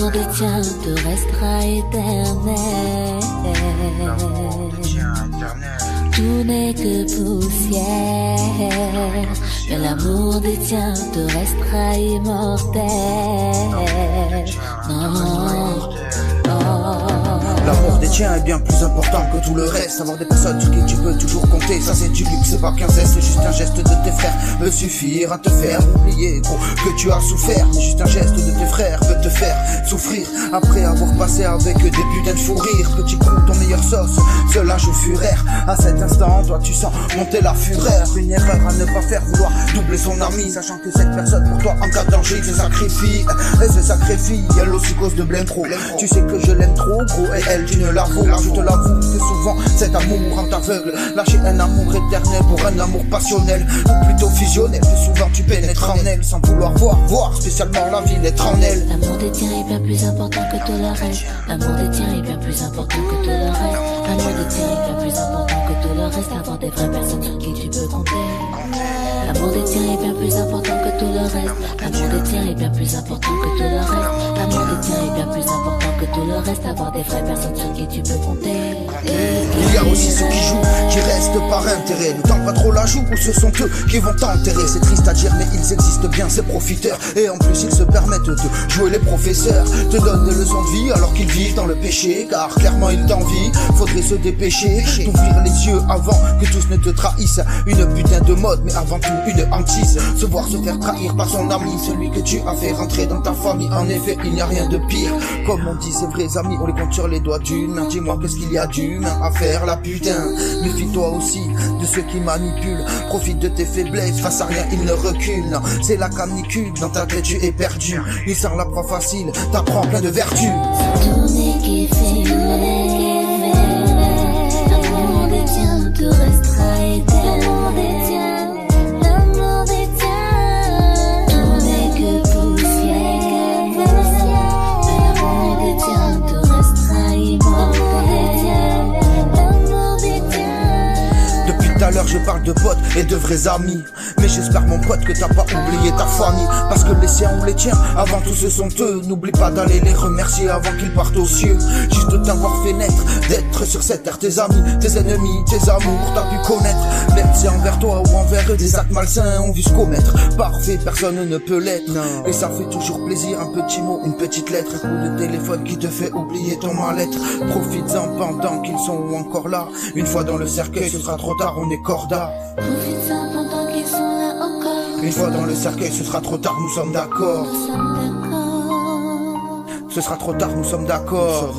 L'amour des tiens te restera éternel. Tout n'est que poussière, mais l'amour des tiens te restera immortel. Non, L'amour des tiens est bien plus important que tout le reste. Avoir des personnes sur qui tu peux toujours compter, ça c'est du luxe, c'est pas qu'un zeste. C'est juste un geste de tes frères peut suffire à te faire oublier, gros, que tu as souffert. Mais juste un geste de tes frères peut te faire souffrir après avoir passé avec des putains de fous rires. Petit coup, ton meilleur sauce, cela joue furaire. À cet instant, toi tu sens monter la fureur. Une erreur à ne pas faire, vouloir doubler son ami, sachant que cette personne pour toi en cas de danger se sacrifie. Elle se sacrifie, elle aussi cause de blême trop. Tu sais que je l'aime trop, gros, et elle tu ne l'avoues. Je te l'avoue que souvent cet amour rend aveugle. Lâcher un amour éternel pour un amour passionnel, ou plutôt fusionnel. Plus souvent tu pénètres en elle sans vouloir voir spécialement la vie l'être en elle. l'amour des tiens est bien plus important que tout le reste. L'amour des tiens est bien plus important que tout le reste. L'amour des tiens est bien plus important que tout le reste. Avoir des vraies personnes sur qui tu peux compter. L'amour des tiens est bien plus important que tout le reste. L'amour des tiens est bien plus important que tout le reste. L'amour des tiens est bien plus important que tout le reste. Avoir des vraies personnes sur qui tu peux compter. Il y a aussi ceux qui jouent, qui restent par intérêt. Ne tends pas trop la joue ou ce sont eux qui vont t'enterrer. C'est triste à dire mais ils existent bien ces profiteurs. Et en plus ils se permettent de jouer les professeurs. Te donnent des leçons de vie alors qu'ils vivent dans le péché. Car clairement ils t'envient, faudrait se dépêcher d'ouvrir les yeux avant que tous ne te trahissent. Une putain de mode mais avant tout une hantise. Se voir se faire trahir par son ami, celui que tu as fait rentrer dans ta famille. En effet il n'y a rien de pire. Comme on dit ces vrais amis, on les compte sur les doigts d'une main. Dis-moi qu'est-ce qu'il y a d'humain à faire la putain. Méfie-toi aussi de ceux qui manipulent. Profite de tes faiblesses, face à rien ils ne reculent. Non, c'est la canicule, dans ta tête tu es perdu. Ils sortent la proie facile, t'apprends plein de vertus. Tourner qui fait l'amour des tiens te restera éternel. L'amour des tiens, tout n'est que poussière. L'amour des tiens te restera immortel. L'amour des tiens. Depuis tout à l'heure je parle de potes et de vrais amis. Mais j'espère mon pote que t'as pas oublié ta famille. Parce que les siens ou les tiens, avant tout ce sont eux. N'oublie pas d'aller les remercier avant qu'ils partent aux cieux. Juste de t'avoir fait naître, d'être sur cette terre tes amis, tes ennemis, tes amours, t'as pu connaître. Même si envers toi ou envers eux des actes malsains ont vu se commettre. Parfait, personne ne peut l'être. Et ça fait toujours plaisir, un petit mot, une petite lettre. Un coup de téléphone qui te fait oublier ton mal-être. Profites-en pendant qu'ils sont encore là. Une fois dans le cercueil, ce sera trop tard, on est corda. Profites-en pendant qu'ils sont là encore. Une fois dans le cercueil, ce sera trop tard, nous sommes d'accord. Nous sommes d'accord. Ce sera trop tard, nous sommes d'accord.